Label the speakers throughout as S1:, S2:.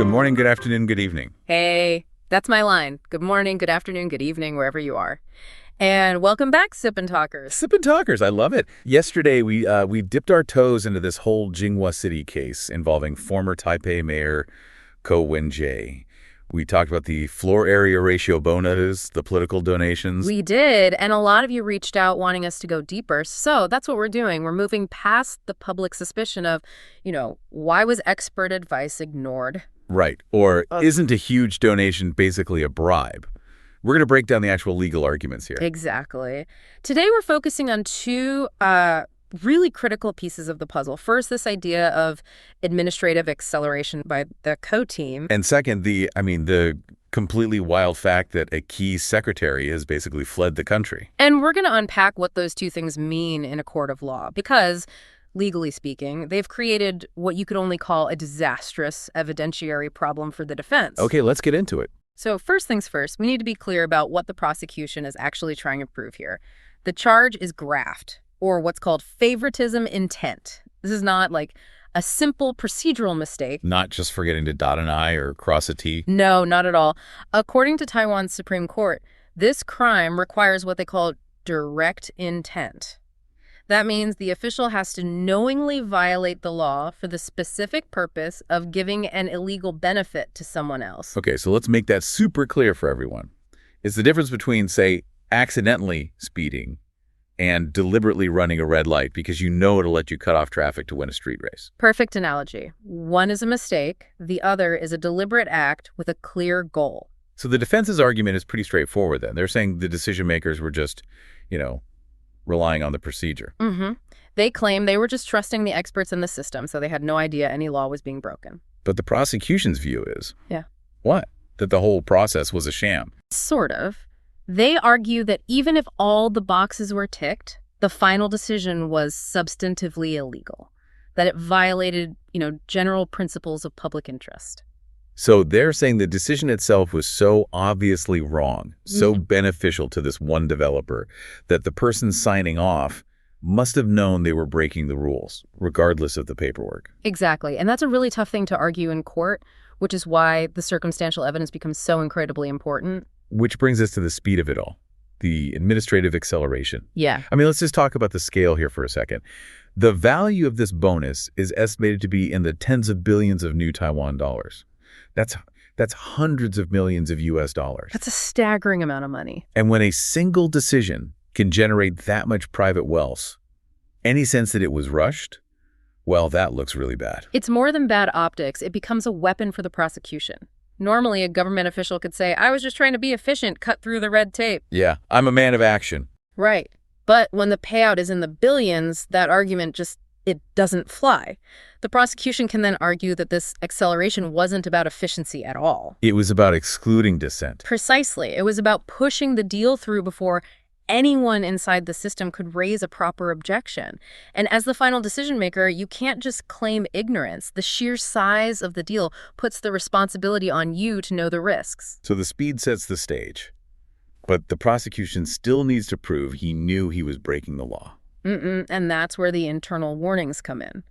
S1: Good morning, good afternoon, good evening.
S2: Hey, that's my line. Good morning, good afternoon, good evening, wherever you are. And welcome back, Sip&Talkers.
S1: Sip&Talkers, I love it. Yesterday, we dipped our toes into this whole Jinghua City case involving former Taipei Mayor Ko Wen-je. We talked about the floor area ratio bonus, the political donations.
S2: We did, and a lot of you reached out wanting us to go deeper, so that's what we're doing. We're moving past the public suspicion of, why was expert advice ignored?
S1: Right, or isn't a huge donation basically a bribe? We're going to break down the actual legal arguments here.
S2: Exactly. Today we're focusing on two really critical pieces of the puzzle. First, this idea of administrative acceleration by the Ko team.
S1: And second, the completely wild fact that a key secretary has basically fled the country.
S2: And we're going to unpack what those two things mean in a court of law, because legally speaking, they've created what you could only call a disastrous evidentiary problem for the defense.
S1: Okay, let's get into it.
S2: So first things first, we need to be clear about what the prosecution is actually trying to prove here. The charge is graft, or what's called favoritism intent. This is not like a simple procedural mistake.
S1: Not just forgetting to dot an I or cross a T?
S2: No, not at all. According to Taiwan's Supreme Court, this crime requires what they call direct intent. That means the official has to knowingly violate the law for the specific purpose of giving an illegal benefit to someone else.
S1: Okay, so let's make that super clear for everyone. It's the difference between, say, accidentally speeding and deliberately running a red light because you know it'll let you cut off traffic to win a street race.
S2: Perfect analogy. One is a mistake. The other is a deliberate act with a clear goal.
S1: So the defense's argument is pretty straightforward then. They're saying the decision makers were just, relying on the procedure.
S2: Mm-hmm. They claim they were just trusting the experts in the system, so they had no idea any law was being broken.
S1: But the prosecution's view is...
S2: Yeah.
S1: What? That the whole process was a sham.
S2: Sort of. They argue that even if all the boxes were ticked, the final decision was substantively illegal, that it violated, general principles of public interest.
S1: So they're saying the decision itself was so obviously wrong, so beneficial to this one developer, that the person signing off must have known they were breaking the rules, regardless of the paperwork.
S2: Exactly. And that's a really tough thing to argue in court, which is why the circumstantial evidence becomes so incredibly important.
S1: Which brings us to the speed of it all, the administrative acceleration.
S2: Yeah.
S1: Let's just talk about the scale here for a second. The value of this bonus is estimated to be in the tens of billions of new Taiwan dollars. That's hundreds of millions of U.S. dollars.
S2: That's a staggering amount of money.
S1: And when a single decision can generate that much private wealth, any sense that it was rushed, well, that looks really bad.
S2: It's more than bad optics. It becomes a weapon for the prosecution. Normally, a government official could say, I was just trying to be efficient, cut through the red tape.
S1: Yeah, I'm a man of action.
S2: Right. But when the payout is in the billions, that argument it doesn't fly. The prosecution can then argue that this acceleration wasn't about efficiency at all.
S1: It was about excluding dissent.
S2: Precisely. It was about pushing the deal through before anyone inside the system could raise a proper objection. And as the final decision maker, you can't just claim ignorance. The sheer size of the deal puts the responsibility on you to know the risks.
S1: So the speed sets the stage. But the prosecution still needs to prove he knew he was breaking the law.
S2: And that's where the internal warnings come in.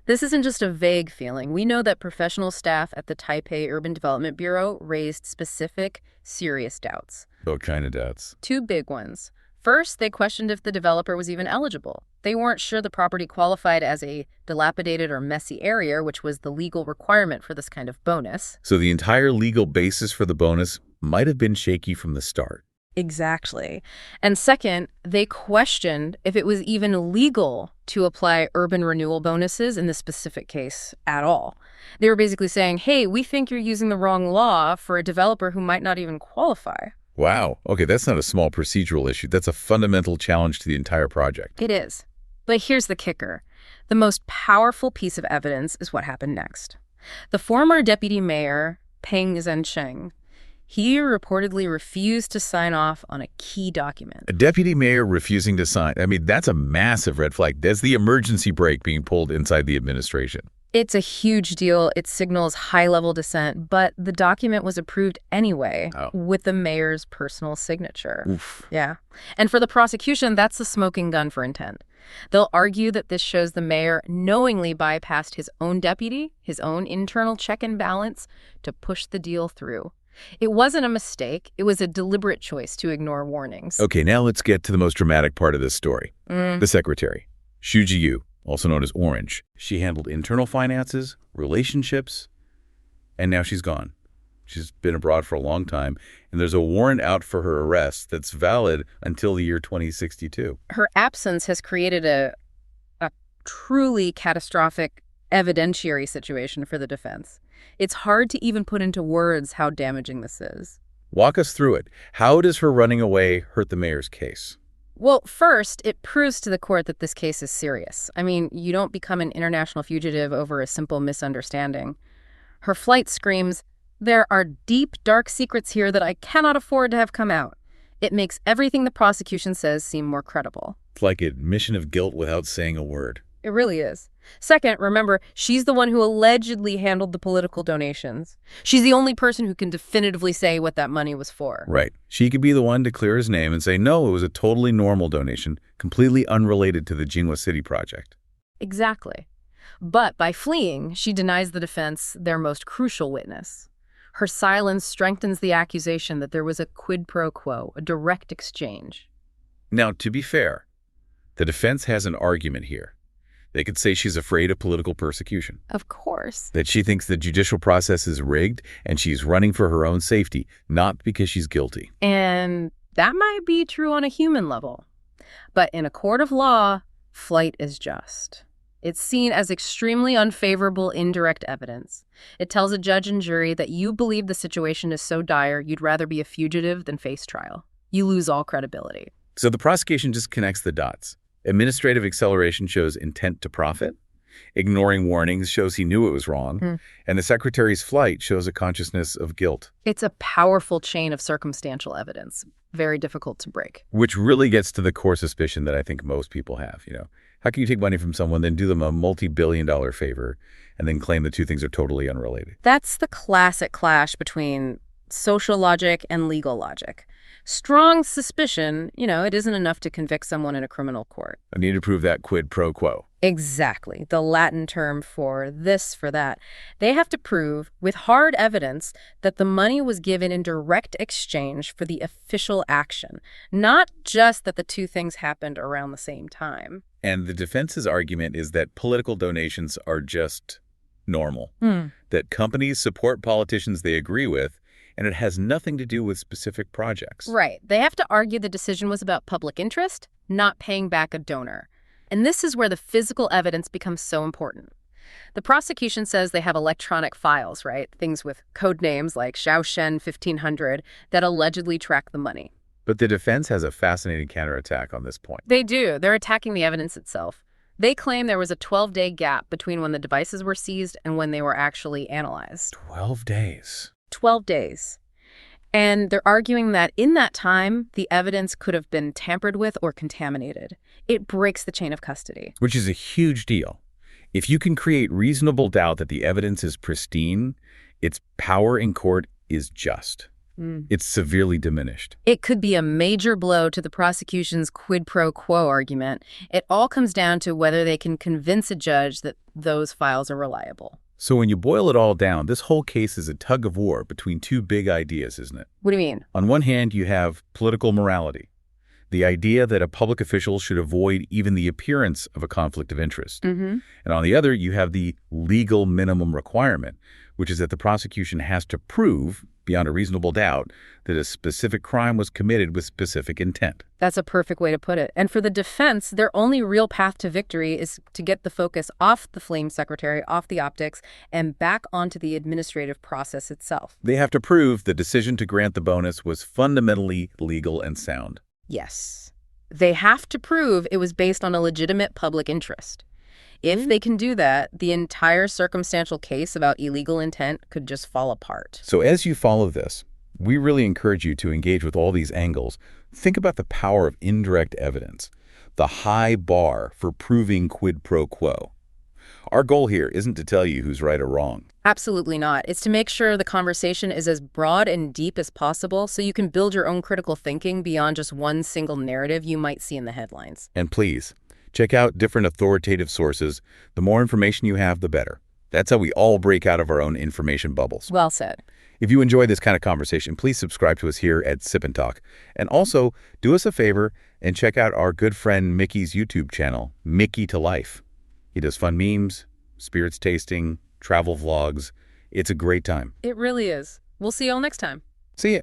S2: This isn't just a vague feeling. We know that professional staff at the Taipei Urban Development Bureau raised specific, serious doubts.
S1: What kind of doubts?
S2: Two big ones. First, they questioned if the developer was even eligible. They weren't sure the property qualified as a dilapidated or messy area, which was the legal requirement for this kind of bonus.
S1: So the entire legal basis for the bonus might have been shaky from the start.
S2: Exactly. And second, they questioned if it was even legal to apply urban renewal bonuses in this specific case at all. They were basically saying, hey, we think you're using the wrong law for a developer who might not even qualify.
S1: Wow. Okay, that's not a small procedural issue. That's a fundamental challenge to the entire project.
S2: It is. But here's the kicker. The most powerful piece of evidence is what happened next. The former deputy mayor, Peng Zhensheng, he reportedly refused to sign off on a key document.
S1: A deputy mayor refusing to sign. That's a massive red flag. That's the emergency brake being pulled inside the administration.
S2: It's a huge deal. It signals high-level dissent, but the document was approved anyway with the mayor's personal signature.
S1: Oof.
S2: Yeah. And for the prosecution, that's the smoking gun for intent. They'll argue that this shows the mayor knowingly bypassed his own deputy, his own internal check and balance, to push the deal through. It wasn't a mistake. It was a deliberate choice to ignore warnings.
S1: Okay, now let's get to the most dramatic part of this story. The secretary, Xu Jiyu, also known as Orange. She handled internal finances, relationships, and now she's gone. She's been abroad for a long time, and there's a warrant out for her arrest that's valid until the year 2062.
S2: Her absence has created a truly catastrophic evidentiary situation for the defense. It's hard to even put into words how damaging this is.
S1: Walk us through it. How does her running away hurt the mayor's case?
S2: Well, first, it proves to the court that this case is serious. I mean, you don't become an international fugitive over a simple misunderstanding. Her flight screams, "There are deep, dark secrets here that I cannot afford to have come out." It makes everything the prosecution says seem more credible.
S1: It's like admission of guilt without saying a word.
S2: It really is. Second, remember, she's the one who allegedly handled the political donations. She's the only person who can definitively say what that money was for.
S1: Right. She could be the one to clear his name and say, no, it was a totally normal donation, completely unrelated to the Jinghua City project.
S2: Exactly. But by fleeing, she denies the defense their most crucial witness. Her silence strengthens the accusation that there was a quid pro quo, a direct exchange.
S1: Now, to be fair, the defense has an argument here. They could say she's afraid of political persecution.
S2: Of course.
S1: That she thinks the judicial process is rigged and she's running for her own safety, not because she's guilty.
S2: And that might be true on a human level. But in a court of law, flight is just. It's seen as extremely unfavorable indirect evidence. It tells a judge and jury that you believe the situation is so dire you'd rather be a fugitive than face trial. You lose all credibility.
S1: So the prosecution just connects the dots. Administrative acceleration shows intent to profit. Ignoring warnings shows he knew it was wrong. And the secretary's flight shows a consciousness of guilt.
S2: It's a powerful chain of circumstantial evidence. Very difficult to break.
S1: Which really gets to the core suspicion that I think most people have, How can you take money from someone, then do them a multi-billion-dollar favor, and then claim the two things are totally unrelated?
S2: That's the classic clash between social logic and legal logic. Strong suspicion, it isn't enough to convict someone in a criminal court.
S1: I need to prove that quid pro quo.
S2: Exactly. The Latin term for this, for that. They have to prove, with hard evidence, that the money was given in direct exchange for the official action, not just that the two things happened around the same time.
S1: And the defense's argument is that political donations are just normal. That companies support politicians they agree with, and it has nothing to do with specific projects.
S2: Right. They have to argue the decision was about public interest, not paying back a donor. And this is where the physical evidence becomes so important. The prosecution says they have electronic files, right? Things with code names like Xiaoshen 1500 that allegedly track the money.
S1: But the defense has a fascinating counterattack on this point.
S2: They do. They're attacking the evidence itself. They claim there was a 12-day gap between when the devices were seized and when they were actually analyzed.
S1: 12 days.
S2: 12 days. And they're arguing that in that time, the evidence could have been tampered with or contaminated. It breaks the chain of custody.
S1: Which is a huge deal. If you can create reasonable doubt that the evidence is pristine, its power in court is just. It's severely diminished.
S2: It could be a major blow to the prosecution's quid pro quo argument. It all comes down to whether they can convince a judge that those files are reliable.
S1: So when you boil it all down, this whole case is a tug of war between two big ideas, isn't it?
S2: What do you mean?
S1: On one hand, you have political morality, the idea that a public official should avoid even the appearance of a conflict of interest. And on the other, you have the legal minimum requirement, which is that the prosecution has to prove, beyond a reasonable doubt, that a specific crime was committed with specific intent.
S2: That's a perfect way to put it. And for the defense, their only real path to victory is to get the focus off the flame secretary, off the optics, and back onto the administrative process itself.
S1: They have to prove the decision to grant the bonus was fundamentally legal and sound.
S2: Yes. They have to prove it was based on a legitimate public interest. If they can do that, the entire circumstantial case about illegal intent could just fall apart.
S1: So as you follow this, we really encourage you to engage with all these angles. Think about the power of indirect evidence, the high bar for proving quid pro quo. Our goal here isn't to tell you who's right or wrong.
S2: Absolutely not. It's to make sure the conversation is as broad and deep as possible so you can build your own critical thinking beyond just one single narrative you might see in the headlines.
S1: And please, Check out different authoritative sources. The more information you have, the better. That's how we all break out of our own information bubbles.
S2: Well said.
S1: If you enjoy this kind of conversation, please subscribe to us here at Sip&Talk. And also, do us a favor and check out our good friend Mickey's YouTube channel, Mickey to Life. He does fun memes, spirits tasting, travel vlogs. It's a great time.
S2: It really is. We'll see you all next time.
S1: See ya.